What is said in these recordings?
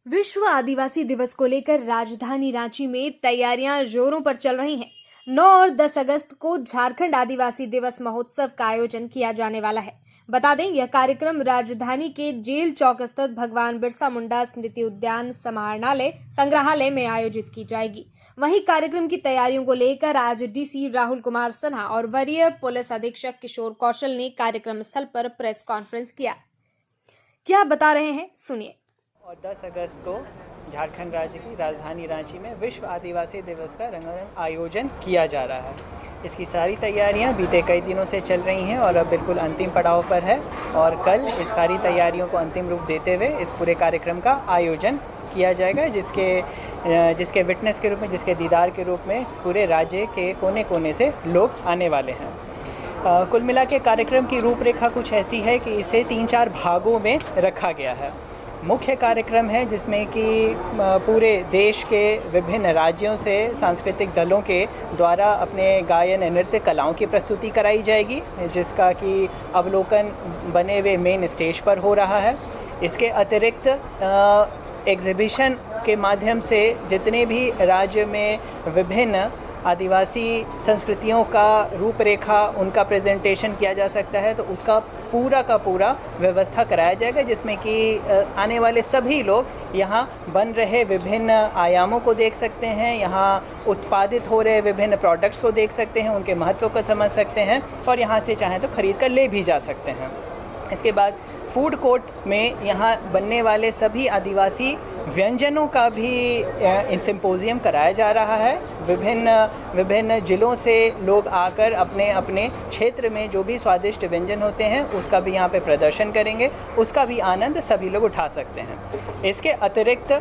विश्व आदिवासी दिवस को लेकर राजधानी रांची में तैयारियां जोरों पर चल रही हैं। 9 और 10 अगस्त को झारखंड आदिवासी दिवस महोत्सव का आयोजन किया जाने वाला है। बता दें, यह कार्यक्रम राजधानी के जेल चौक स्थित भगवान बिरसा मुंडा स्मृति उद्यान समाहरणालय संग्रहालय में आयोजित की जाएगी। वहीं कार्यक्रम की तैयारियों को लेकर आज डीसी राहुल कुमार सिन्हा और वरीय पुलिस अधीक्षक किशोर कौशल ने कार्यक्रम स्थल पर प्रेस कॉन्फ्रेंस किया। क्या बता रहे हैं, सुनिए। और 10 अगस्त को झारखंड राज्य की राजधानी रांची में विश्व आदिवासी दिवस का रंगारंग आयोजन किया जा रहा है। इसकी सारी तैयारियां बीते कई दिनों से चल रही हैं और अब बिल्कुल अंतिम पड़ाव पर है और कल इस सारी तैयारियों को अंतिम रूप देते हुए इस पूरे कार्यक्रम का आयोजन किया जाएगा, जिसके विटनेस के रूप में, जिसके दीदार के रूप में पूरे राज्य के कोने कोने से लोग आने वाले हैं। कुल मिला के कार्यक्रम की रूपरेखा कुछ ऐसी है कि इसे 3-4 भागों में रखा गया है। मुख्य कार्यक्रम है जिसमें कि पूरे देश के विभिन्न राज्यों से सांस्कृतिक दलों के द्वारा अपने गायन नृत्य कलाओं की प्रस्तुति कराई जाएगी, जिसका कि अवलोकन बने हुए मेन स्टेज पर हो रहा है। इसके अतिरिक्त एग्जीबिशन के माध्यम से जितने भी राज्य में विभिन्न आदिवासी संस्कृतियों का रूपरेखा, उनका प्रेजेंटेशन किया जा सकता है, तो उसका पूरा का पूरा व्यवस्था कराया जाएगा, जिसमें कि आने वाले सभी लोग यहाँ बन रहे विभिन्न आयामों को देख सकते हैं, यहाँ उत्पादित हो रहे विभिन्न प्रोडक्ट्स को देख सकते हैं, उनके महत्व को समझ सकते हैं और यहाँ से चाहें तो ख़रीद कर ले भी जा सकते हैं। इसके बाद फूड कोर्ट में यहाँ बनने वाले सभी आदिवासी व्यंजनों का भी सिम्पोजियम कराया जा रहा है। विभिन्न जिलों से लोग आकर अपने अपने क्षेत्र में जो भी स्वादिष्ट व्यंजन होते हैं उसका भी यहाँ पे प्रदर्शन करेंगे, उसका भी आनंद सभी लोग उठा सकते हैं। इसके अतिरिक्त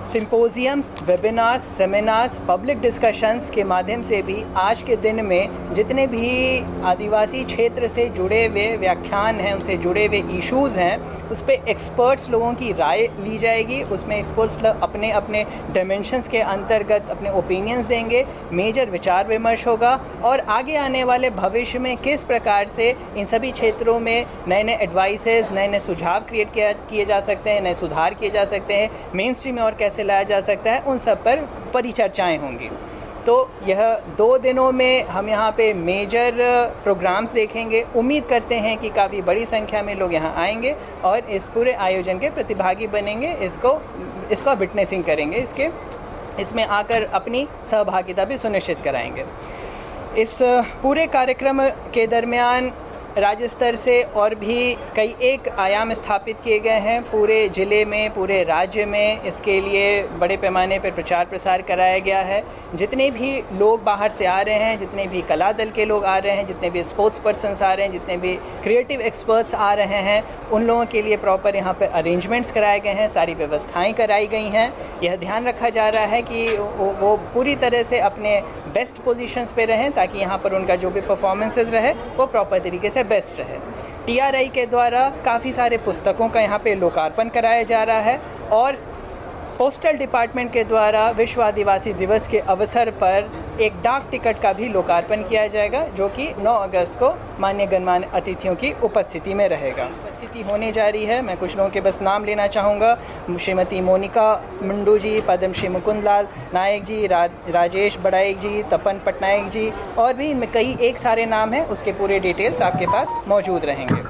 सिम्पोजियम्स, वेबिनार्स, सेमिनार्स, पब्लिक डिस्कशंस के माध्यम से भी आज के दिन में जितने भी आदिवासी क्षेत्र से जुड़े हुए व्याख्यान हैं, उनसे जुड़े हुए इश्यूज़ हैं, उस पर एक्सपर्ट्स लोगों की राय ली जाएगी। उसमें एक्सपर्ट्स अपने अपने डायमेंशंस के अंतर्गत अपने ओपिनियंस देंगे, मेजर विचार विमर्श होगा और आगे आने वाले भविष्य में किस प्रकार से इन सभी क्षेत्रों में नए नए एडवाइसेस, नए नए सुझाव क्रिएट किए जा सकते हैं, नए सुधार किए जा सकते हैं, मेन स्ट्रीम में और कैसे लाया जा सकता है, उन सब पर परिचर्चाएं होंगी। तो यह 2 दिनों में हम यहाँ पे मेजर प्रोग्राम्स देखेंगे। उम्मीद करते हैं कि काफ़ी बड़ी संख्या में लोग यहाँ आएंगे और इस पूरे आयोजन के प्रतिभागी बनेंगे, इसको विटनेसिंग करेंगे, इसमें आकर अपनी सहभागिता भी सुनिश्चित कराएंगे। इस पूरे कार्यक्रम के दरमियान राज्य स्तर से और भी कई एक आयाम स्थापित किए गए हैं पूरे ज़िले में, पूरे राज्य में। इसके लिए बड़े पैमाने पर प्रचार प्रसार कराया गया है। जितने भी लोग बाहर से आ रहे हैं, जितने भी कला दल के लोग आ रहे हैं, जितने भी स्पोर्ट्स पर्सन्स आ रहे हैं, जितने भी क्रिएटिव एक्सपर्ट्स आ रहे हैं, उन लोगों के लिए प्रॉपर यहाँ पर अरेंजमेंट्स कराए गए हैं, सारी व्यवस्थाएँ कराई गई हैं। यह ध्यान रखा जा रहा है कि वो पूरी तरह से अपने बेस्ट पोजीशंस पे रहें, ताकि यहाँ पर उनका जो भी परफॉर्मेंसेस रहे वो प्रॉपर तरीके से बेस्ट रहे। टीआरआई के द्वारा काफ़ी सारे पुस्तकों का यहाँ पे लोकार्पण कराया जा रहा है और पोस्टल डिपार्टमेंट के द्वारा विश्व आदिवासी दिवस के अवसर पर एक डाक टिकट का भी लोकार्पण किया जाएगा, जो कि 9 अगस्त को मान्य गणमान्य अतिथियों की उपस्थिति में रहेगा। उपस्थिति होने जा रही है। मैं कुछ लोगों के बस नाम लेना चाहूँगा। श्रीमती मोनिका मुंडू जी, पद्मश्री मुकुंद लाल नायक जी, राजेश बड़ाइक जी, तपन पटनायक जी और भी इनमें कई एक सारे नाम हैं। उसके पूरे डिटेल्स आपके पास मौजूद रहेंगे।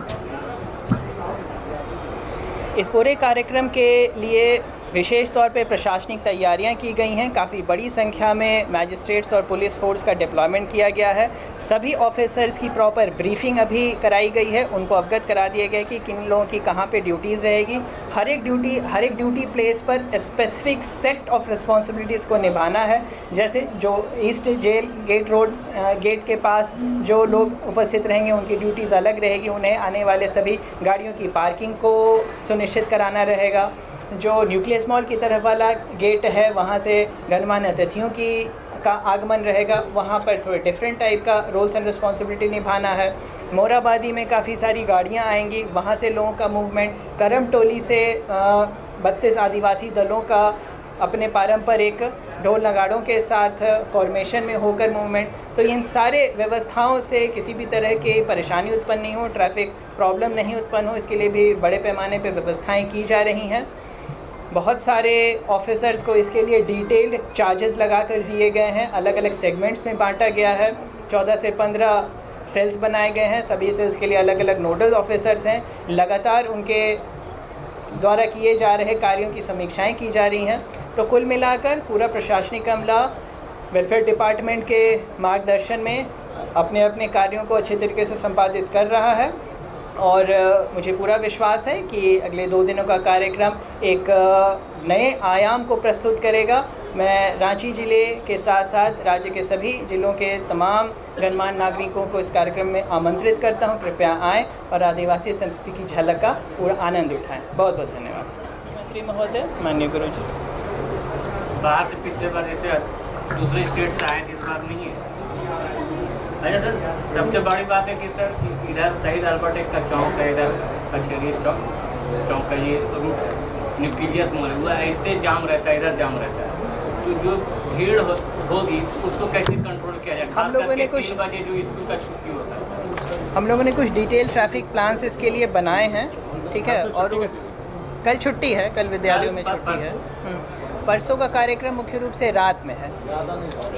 इस पूरे कार्यक्रम के लिए विशेष तौर पे प्रशासनिक तैयारियां की गई हैं। काफ़ी बड़ी संख्या में मैजिस्ट्रेट्स और पुलिस फोर्स का डिप्लॉयमेंट किया गया है। सभी ऑफिसर्स की प्रॉपर ब्रीफिंग अभी कराई गई है। उनको अवगत करा दिया गया कि किन लोगों की कहां पे ड्यूटीज़ रहेगी। हर एक ड्यूटी प्लेस पर स्पेसिफिक सेट ऑफ रिस्पॉन्सिबिलिटीज़ को निभाना है। जैसे जो ईस्ट जेल गेट के पास जो लोग उपस्थित रहेंगे, उनकी ड्यूटीज़ अलग रहेगी। उन्हें आने वाले सभी गाड़ियों की पार्किंग को सुनिश्चित कराना रहेगा। जो न्यूक्लियस मॉल की तरफ वाला गेट है, वहाँ से गणमान्य अतिथियों का आगमन रहेगा। वहाँ पर थोड़े डिफरेंट टाइप का रोल्स एंड रिस्पॉन्सिबिलिटी निभाना है। मोराबादी में काफ़ी सारी गाड़ियाँ आएंगी, वहाँ से लोगों का मूवमेंट। करम टोली से 32 आदिवासी दलों का अपने पारंपरिक ढोल नगाड़ों के साथ फॉर्मेशन में होकर मूवमेंट। तो इन सारे व्यवस्थाओं से किसी भी तरह की परेशानी उत्पन्न नहीं हो, ट्रैफिक प्रॉब्लम नहीं उत्पन्न हो, इसके लिए भी बड़े पैमाने पर व्यवस्थाएं की जा रही हैं। बहुत सारे ऑफिसर्स को इसके लिए डिटेल्ड चार्जेस लगा कर दिए गए हैं, अलग अलग सेगमेंट्स में बांटा गया है। 14 से 15 सेल्स बनाए गए हैं, सभी सेल्स के लिए अलग अलग नोडल ऑफिसर्स हैं। लगातार उनके द्वारा किए जा रहे कार्यों की समीक्षाएं की जा रही हैं। तो कुल मिलाकर पूरा प्रशासनिक अमला वेलफेयर डिपार्टमेंट के मार्गदर्शन में अपने अपने कार्यों को अच्छे तरीके से संपादित कर रहा है और मुझे पूरा विश्वास है कि अगले 2 दिनों का कार्यक्रम एक नए आयाम को प्रस्तुत करेगा। मैं रांची ज़िले के साथ साथ राज्य के सभी ज़िलों के तमाम गणमान्य नागरिकों को इस कार्यक्रम में आमंत्रित करता हूं। कृपया आएँ और आदिवासी संस्कृति की झलक का पूरा आनंद उठाएं। बहुत बहुत धन्यवाद। मंत्री महोदय, माननीय गुरु जी। बाहर से पिछले बार जैसे दूसरे स्टेट से आए थे, इस बार नहीं है। अच्छा सर, सबसे बड़ी बात है कि सर इधर शहीद अल्बर्ट का चौक है, इधर कचहरी चौक का ये रूट न्यूक्लियस मोड़ हुआ है, इससे जाम रहता है, इधर जाम रहता है। तो जो भीड़ होगी उसको कैसे कंट्रोल किया जाए? हम लोगों ने कुछ 3 बजे जो स्कूल का छुट्टी होता है, हम लोगों ने कुछ डिटेल ट्रैफिक प्लान्स इसके लिए बनाए हैं, ठीक है। और कल छुट्टी है, कल विद्यालयों में छुट्टी है। परसों का कार्यक्रम मुख्य रूप से रात में है।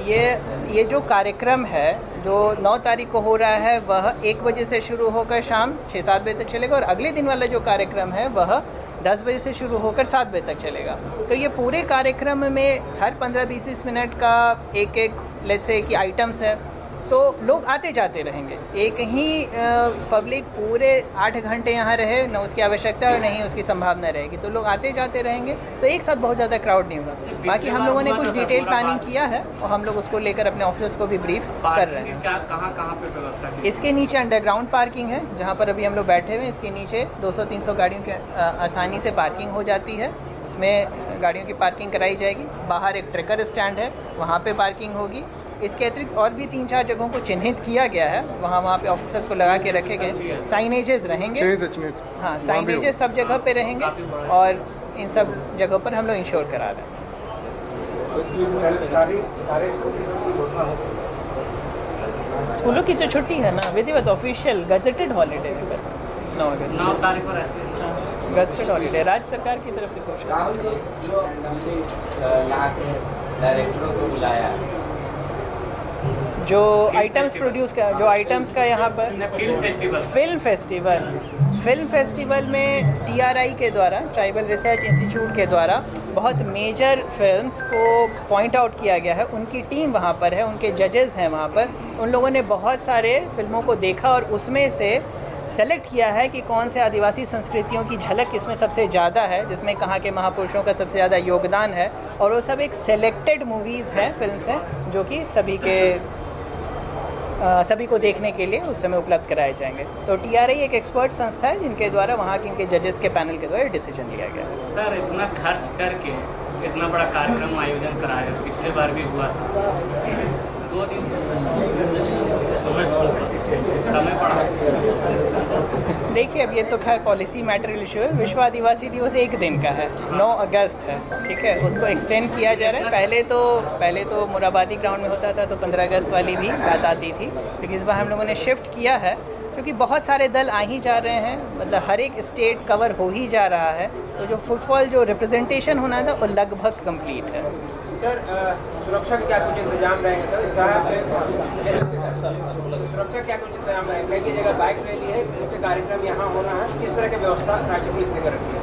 ये जो कार्यक्रम है जो 9 तारीख को हो रहा है वह 1 बजे से शुरू होकर शाम 6-7 बजे तक चलेगा और अगले दिन वाला जो कार्यक्रम है वह 10 बजे से शुरू होकर 7 बजे तक चलेगा। तो ये पूरे कार्यक्रम में हर 15-20 मिनट का एक लेट्स से कि आइटम्स है, तो लोग आते जाते रहेंगे। एक ही पब्लिक पूरे 8 घंटे यहाँ रहे न उसकी आवश्यकता और नहीं उसकी संभावना रहेगी, तो लोग आते जाते रहेंगे, तो एक साथ बहुत ज़्यादा क्राउड नहीं होगा। बाकी हम लोगों ने कुछ डिटेल प्लानिंग किया है और हम लोग उसको लेकर अपने ऑफिसर्स को भी ब्रीफ कर रहे हैं। कहाँ पे व्यवस्था की? इसके नीचे अंडरग्राउंड पार्किंग है जहाँ पर अभी हम लोग बैठे हुए हैं। इसके नीचे 200-300 गाड़ियों की आसानी से पार्किंग हो जाती है, उसमें गाड़ियों की पार्किंग कराई जाएगी। बाहर एक ट्रैकर स्टैंड है, वहाँ पे पार्किंग होगी। इसके अतिरिक्त और भी 3-4 जगहों को चिन्हित किया गया है, वहाँ पे ऑफिसर्स को लगा के रखे गए। साइनेजेस रहेंगे, हाँ साइनेजेस सब जगह पे रहेंगे और इन सब जगहों पर हम लोग इंश्योर करा रहे हैं। स्कूलों की जो छुट्टी है ना विधिवत ऑफिशियल गजेटेड हॉलीडे 9 अगस्त 9 तारीख को रहती है, गजेटेड हॉलीडे राज्य सरकार की तरफ से घोषणा। जो यहाँ के डायरेक्टरों को बुलाया, जो आइटम्स प्रोड्यूस का, जो आइटम्स का यहाँ पर फिल्म फेस्टिवल में TRI के द्वारा, ट्राइबल रिसर्च इंस्टीट्यूट के द्वारा बहुत मेजर फिल्म्स को पॉइंट आउट किया गया है। उनकी टीम वहाँ पर है, उनके जजेस हैं वहाँ पर। उन लोगों ने बहुत सारे फिल्मों को देखा और उसमें से सेलेक्ट किया है कि कौन से आदिवासी संस्कृतियों की झलक इसमें सबसे ज़्यादा है, जिसमें कहाँ के महापुरुषों का सबसे ज़्यादा योगदान है। और वो सब एक सेलेक्टेड मूवीज़ हैं, फिल्म्स हैं, जो कि सभी को देखने के लिए उस समय उपलब्ध कराए जाएंगे। तो TRI एक एक्सपर्ट संस्था है जिनके द्वारा वहाँ के इनके जजेस के पैनल के द्वारा डिसीजन लिया गया है। सर इतना खर्च करके इतना बड़ा कार्यक्रम आयोजन कराया, पिछले बार भी हुआ था, 2 दिन समय पड़ा। देखिए अब ये तो खैर पॉलिसी मैटर इशू है। विश्व आदिवासी दिवस 1 दिन का है, 9 अगस्त है, ठीक है। उसको एक्सटेंड किया जा रहा है। पहले तो मुराबादी ग्राउंड में होता था, तो 15 अगस्त वाली भी बात आती थी, लेकिन इस बार हम लोगों ने शिफ्ट किया है क्योंकि बहुत सारे दल आ ही जा रहे हैं, मतलब हर एक स्टेट कवर हो ही जा रहा है। तो जो फुटफॉल, जो रिप्रेजेंटेशन होना था वो लगभग कंप्लीट है। सर सुरक्षा के क्या कुछ इंतजाम रहेंगे? सुरक्षा क्या कुछ इंतजाम रहेंगे? कई जगह बाइक रैली है, मुख्य कार्यक्रम यहाँ होना है, किस तरह की व्यवस्था राज्य पुलिस ने कर रखी है?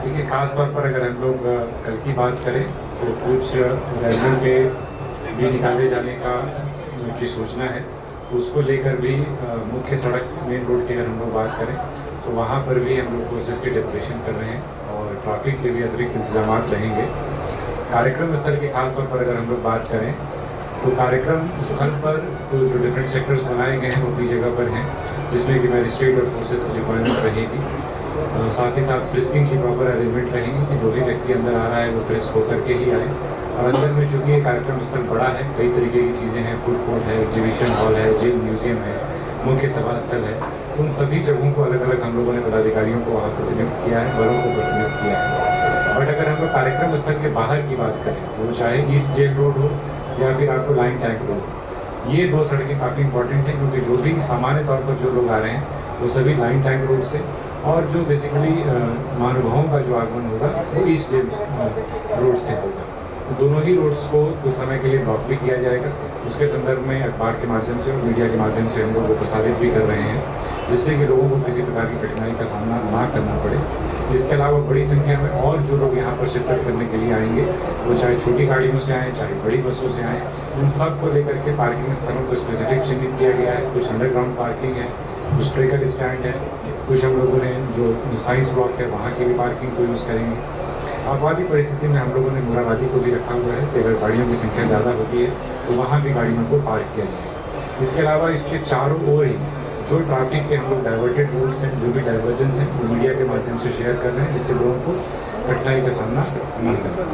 देखिए, खास तौर पर अगर हम लोग कल की बात करें तो कुछ रेलवे के भी निकाले जाने की सूचना है, तो उसको लेकर भी मुख्य सड़क मेन रोड की अगर हम लोग बात करें तो वहाँ पर भी हम लोग फोर्सेस की डेपुटेशन कर रहे हैं और ट्रैफिक के भी अतिरिक्त इंतजाम रहेंगे। कार्यक्रम स्थल की खास तौर पर अगर हम लोग बात करें तो कार्यक्रम स्थल पर तो जो डिफरेंट सेक्टर्स बनाए गए हैं वो भी जगह पर हैं, जिसमें कि मैजिस्ट्रेट और फोर्सेस की रिक्वायरमेंट रहेगी। साथ ही साथ फ्रिस्किंग की प्रॉपर अरेंजमेंट रहेगी कि जो भी व्यक्ति अंदर आ रहा है वो फ्रिस्क होकर के ही आए। और अंदर में चूँकि ये कार्यक्रम स्थल बड़ा है, कई तरीके की चीज़ें हैं, फूड कोर्ट है, एग्जीबिशन हॉल है, जेल म्यूजियम है, मुख्य सभा स्थल है, तो उन सभी जगहों को अलग अलग हम लोगों ने पदाधिकारियों को वहाँ प्रतिनियुक्त किया है, बलों को प्रतिनियुक्त किया है। बट अगर हम लोग कार्यक्रम स्थल के बाहर की बात करें तो चाहे ईस्ट जेल रोड हो या फिर आपको लाइन टैंक रोड, ये 2 सड़कें काफ़ी इंपॉर्टेंट हैं क्योंकि जो भी सामान्य तौर पर जो लोग आ रहे हैं वो सभी लाइन टैंक रोड से और जो बेसिकली महानुभावों का जो आगमन होगा वो ईस्ट जेल रोड से होगा। तो दोनों ही रोड्स को कुछ समय के लिए ब्लॉक भी किया जाएगा। उसके संदर्भ में अखबार के माध्यम से और मीडिया के माध्यम से हम लोग वो प्रसारित भी कर रहे हैं, जिससे कि लोगों को किसी प्रकार की कठिनाई का सामना ना करना पड़े। इसके अलावा बड़ी संख्या में और जो लोग यहाँ पर शिरकत करने के लिए आएंगे, वो चाहे छोटी गाड़ियों से आएँ, चाहे बड़ी बसों से आएँ, उन सब को लेकर के पार्किंग स्थलों को स्पेसिफिक चिन्हित किया गया है। कुछ अंडरग्राउंड पार्किंग है, कुछ ट्रेकर स्टैंड है, कुछ हम लोगों ने जो साइंस ब्लॉक है वहाँ की भी पार्किंग को यूज़ करेंगे। आपाती परिस्थिति में हम लोगों ने मुराबादी को भी रखा हुआ है कि अगर गाड़ियों की संख्या ज़्यादा होती है तो वहाँ भी गाड़ियों को पार्क किया जाए। इसके अलावा इसके चारों ओर ही जो ट्रैफिक के हम लोग डाइवर्टेड रूट्स हैं, जो भी डाइवर्जेंस हैं, वो मीडिया के माध्यम से शेयर कर रहे हैं, जिससे लोगों को कठिनाई का सामना नहीं करना।